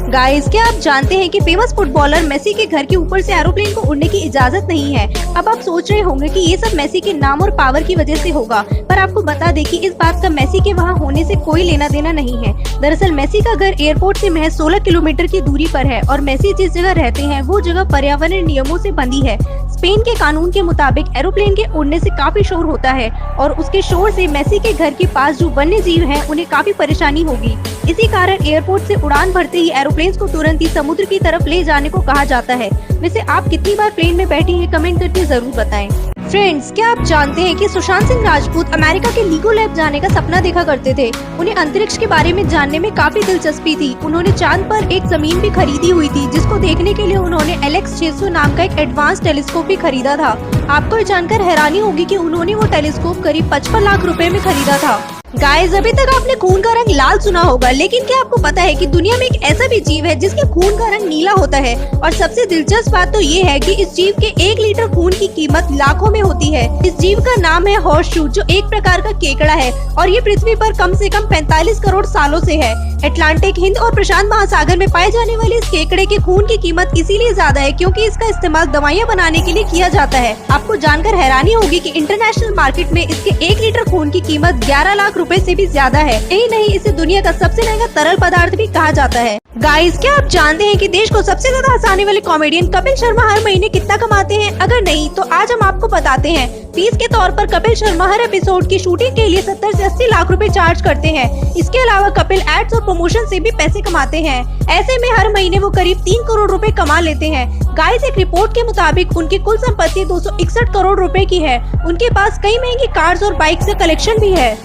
Guys, क्या आप जानते हैं कि फेमस फुटबॉलर मेसी के घर के ऊपर से एरोप्लेन को उड़ने की इजाजत नहीं है। अब आप सोच रहे होंगे कि ये सब मेसी के नाम और पावर की वजह से होगा, पर आपको बता दें कि इस बात का मेसी के वहाँ होने से कोई लेना देना नहीं है। दरअसल मेसी का घर एयरपोर्ट से महज 16 किलोमीटर की दूरी पर है और मेसी जिस जगह रहते हैं वो जगह पर्यावरण नियमों से बंधी है। स्पेन के कानून के मुताबिक एरोप्लेन के उड़ने से काफी शोर होता है और उसके शोर से मेसी के घर के पास जो वन्य जीव हैं उन्हें काफी परेशानी होगी। इसी कारण एयरपोर्ट से उड़ान भरते ही एरोप्लेन्स को तुरंत ही समुद्र की तरफ ले जाने को कहा जाता है। वैसे आप कितनी बार प्लेन में बैठी हैं, कमेंट करके जरूर बताएं। फ्रेंड्स, क्या आप जानते हैं कि सुशांत सिंह राजपूत अमेरिका के लीगो लैब जाने का सपना देखा करते थे। उन्हें अंतरिक्ष के बारे में जानने में काफी दिलचस्पी थी। उन्होंने चांद पर एक जमीन भी खरीदी हुई थी, जिसको देखने के लिए उन्होंने एलेक्स 600 नाम का एक एडवांस टेलीस्कोप भी खरीदा था। आपको ये जानकर हैरानी होगी कि उन्होंने वो टेलीस्कोप करीब 55 लाख रुपए में खरीदा था। गाइस, अभी तक आपने खून का रंग लाल सुना होगा, लेकिन क्या आपको पता है कि दुनिया में एक ऐसा भी जीव है जिसके खून का रंग नीला होता है। और सबसे दिलचस्प बात तो ये है कि इस जीव के 1 लीटर खून की कीमत लाखों में होती है। इस जीव का नाम है हॉर्सशू, जो एक प्रकार का केकड़ा है और ये पृथ्वी पर कम से कम 45 करोड़ सालों से है। अटलांटिक, हिंद और प्रशांत महासागर में पाए जाने वाले इस केकड़े के खून की कीमत इसीलिए ज्यादा है क्योंकि इसका इस्तेमाल दवाइयाँ बनाने के लिए किया जाता है। आपको जानकर हैरानी होगी कि इंटरनेशनल मार्केट में इसके 1 लीटर खून की कीमत 11 लाख रुपए से भी ज्यादा है। यही नहीं, इसे दुनिया का सबसे महंगा तरल पदार्थ भी कहा जाता है। गाइस, क्या आप जानते हैं कि देश को सबसे ज्यादा हंसाने वाले कॉमेडियन कपिल शर्मा हर महीने कितना कमाते हैं? अगर नहीं तो आज हम आपको बताते हैं। फीस के तौर पर कपिल शर्मा हर एपिसोड की शूटिंग के लिए 70 से 80 लाख रुपए चार्ज करते हैं। इसके अलावा कपिल एड्स और प्रमोशन से भी पैसे कमाते हैं। ऐसे में हर महीने वो करीब 3 करोड़ रुपए कमा लेते हैं। गाइस, एक रिपोर्ट के मुताबिक उनकी कुल संपत्ति 261 करोड़ रुपए की है। उनके पास कई महंगी कार्स और बाइक का कलेक्शन भी है।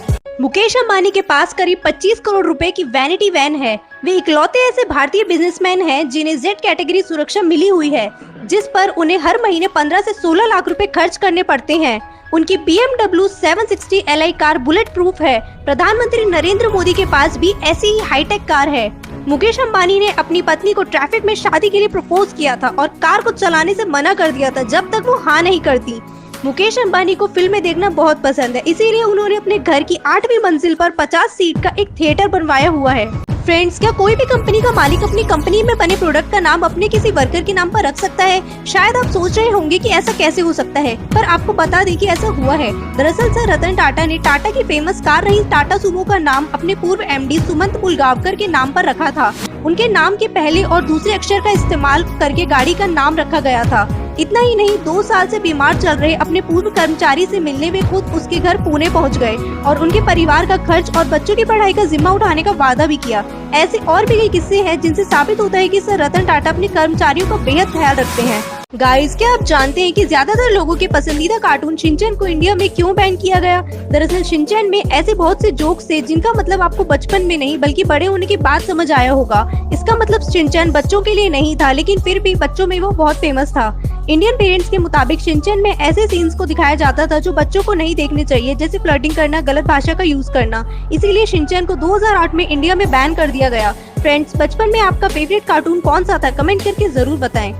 मुकेश अंबानी के पास करीब 25 करोड़ रुपए की वैनिटी वैन है। वे इकलौते ऐसे भारतीय बिजनेसमैन हैं जिन्हें जेड कैटेगरी सुरक्षा मिली हुई है, जिस पर उन्हें हर महीने 15 से 16 लाख रुपए खर्च करने पड़ते हैं। उनकी BMW 760 Li car bullet proof है। प्रधानमंत्री नरेंद्र मोदी के पास भी ऐसी ही हाईटेक कार है। मुकेश अंबानी ने अपनी पत्नी को ट्रैफिक में शादी के लिए प्रपोज किया था और कार को चलाने से मना कर दिया था जब तक वो हाँ नहीं करती। मुकेश अंबानी को फिल्में देखना बहुत पसंद है, इसीलिए उन्होंने अपने घर की 8वीं मंजिल पर 50 सीट का एक थिएटर बनवाया हुआ है। फ्रेंड्स, क्या कोई भी कंपनी का मालिक अपनी कंपनी में बने प्रोडक्ट का नाम अपने किसी वर्कर के नाम पर रख सकता है? शायद आप सोच रहे होंगे कि ऐसा कैसे हो सकता है, पर आपको बता दें कि ऐसा हुआ है। दरअसल सर रतन टाटा ने टाटा की फेमस कार रही टाटा सुमो का नाम अपने पूर्व MD सुमंत पुलगावकर के नाम पर रखा था। उनके नाम के पहले और दूसरे अक्षर का इस्तेमाल करके गाड़ी का नाम रखा गया था। इतना ही नहीं, 2 साल से बीमार चल रहे अपने पूर्व कर्मचारी से मिलने वे खुद उसके घर पुणे पहुंच गए और उनके परिवार का खर्च और बच्चों की पढ़ाई का जिम्मा उठाने का वादा भी किया। ऐसे और भी कई किस्से हैं जिनसे साबित होता है कि सर रतन टाटा अपने कर्मचारियों का बेहद ख्याल रखते हैं। गाइस, क्या आप जानते हैं कि ज्यादातर लोगों के पसंदीदा कार्टून शिनचैन को इंडिया में क्यों बैन किया गया? दरअसल शिनचैन में ऐसे बहुत से जोक्स थे जिनका मतलब आपको बचपन में नहीं बल्कि बड़े होने के बाद समझ आया होगा। इसका मतलब शिनचैन बच्चों के लिए नहीं था, लेकिन फिर भी बच्चों में वो बहुत फेमस था। इंडियन पेरेंट्स के मुताबिक शिनचैन में ऐसे सीन्स को दिखाया जाता था जो बच्चों को नहीं देखने चाहिए, जैसे फ्लर्टिंग करना, गलत भाषा का यूज करना। इसीलिए शिनचैन को 2008 में इंडिया में बैन कर दिया गया। फ्रेंड्स, बचपन में आपका फेवरेट कार्टून कौन सा था? कमेंट करके जरूर बताएं।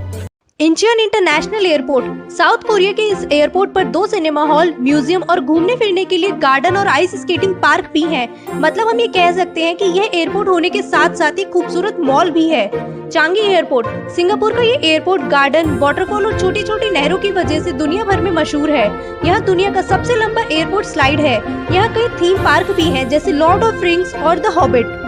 इंचियन इंटरनेशनल एयरपोर्ट, साउथ कोरिया के इस एयरपोर्ट पर 2 सिनेमा हॉल, म्यूजियम और घूमने फिरने के लिए गार्डन और आइस स्केटिंग पार्क भी हैं। मतलब हम ये कह सकते हैं कि यह एयरपोर्ट होने के साथ साथ एक खूबसूरत मॉल भी है। चांगी एयरपोर्ट, सिंगापुर का ये एयरपोर्ट गार्डन, वाटरफॉल और छोटी छोटी नहरों की वजह से दुनिया भर में मशहूर है। यह दुनिया का सबसे लंबा एयरपोर्ट स्लाइड है। यहाँ कई थीम पार्क भी हैं, जैसे लॉर्ड ऑफ रिंग्स और द हॉबिट।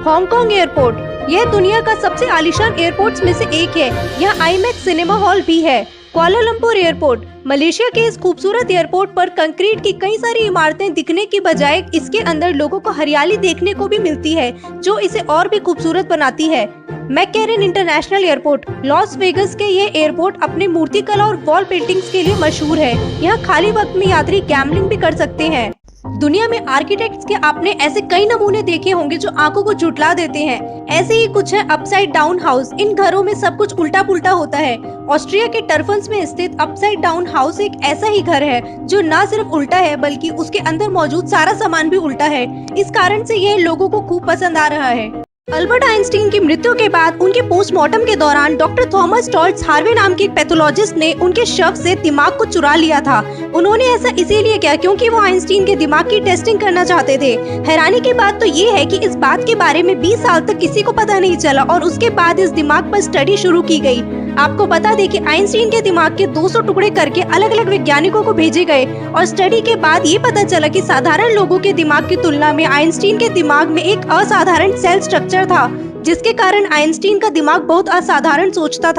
हांगकांग एयरपोर्ट, यह दुनिया का सबसे आलीशान एयरपोर्ट्स में से एक है। यहाँ आईमैक्स सिनेमा हॉल भी है। कुआलालंपुर एयरपोर्ट, मलेशिया के इस खूबसूरत एयरपोर्ट पर कंक्रीट की कई सारी इमारतें दिखने की बजाय इसके अंदर लोगों को हरियाली देखने को भी मिलती है, जो इसे और भी खूबसूरत बनाती है। मैककेरन इंटरनेशनल एयरपोर्ट, लॉस वेगस के ये एयरपोर्ट अपने मूर्तिकला और वॉल पेंटिंग्स के लिए मशहूर है। यहाँ खाली वक्त में यात्री गैम्बलिंग भी कर सकते हैं। दुनिया में आर्किटेक्ट्स के आपने ऐसे कई नमूने देखे होंगे जो आंखों को झुठला देते हैं। ऐसे ही कुछ है अपसाइड डाउन हाउस। इन घरों में सब कुछ उल्टा पुल्टा होता है। ऑस्ट्रिया के टर्फन्स में स्थित अपसाइड डाउन हाउस एक ऐसा ही घर है जो न सिर्फ उल्टा है बल्कि उसके अंदर मौजूद सारा सामान भी उल्टा है। इस कारण से यह लोगों को खूब पसंद आ रहा है। अल्बर्ट आइंस्टीन की मृत्यु के बाद उनके पोस्टमार्टम के दौरान डॉक्टर थॉमस टॉल्ट्स हार्वे नाम के एक पैथोलॉजिस्ट ने उनके शव से दिमाग को चुरा लिया था। उन्होंने ऐसा इसीलिए किया क्योंकि वो आइंस्टीन के दिमाग की टेस्टिंग करना चाहते थे। हैरानी की बात तो ये है कि इस बात के बारे में 20 साल तक किसी को पता नहीं चला और उसके बाद इस दिमाग पर स्टडी शुरू की गई। आपको बता दें कि आइंस्टीन के दिमाग के 200 टुकड़े करके अलग अलग वैज्ञानिकों को भेजे गए और स्टडी के बाद ये पता चला कि साधारण लोगों के दिमाग की तुलना में आइंस्टीन के दिमाग में एक असाधारण सेल स्ट्रक्चर था, जिसके कारण आइंस्टीन का दिमाग बहुत असाधारण सोचता था।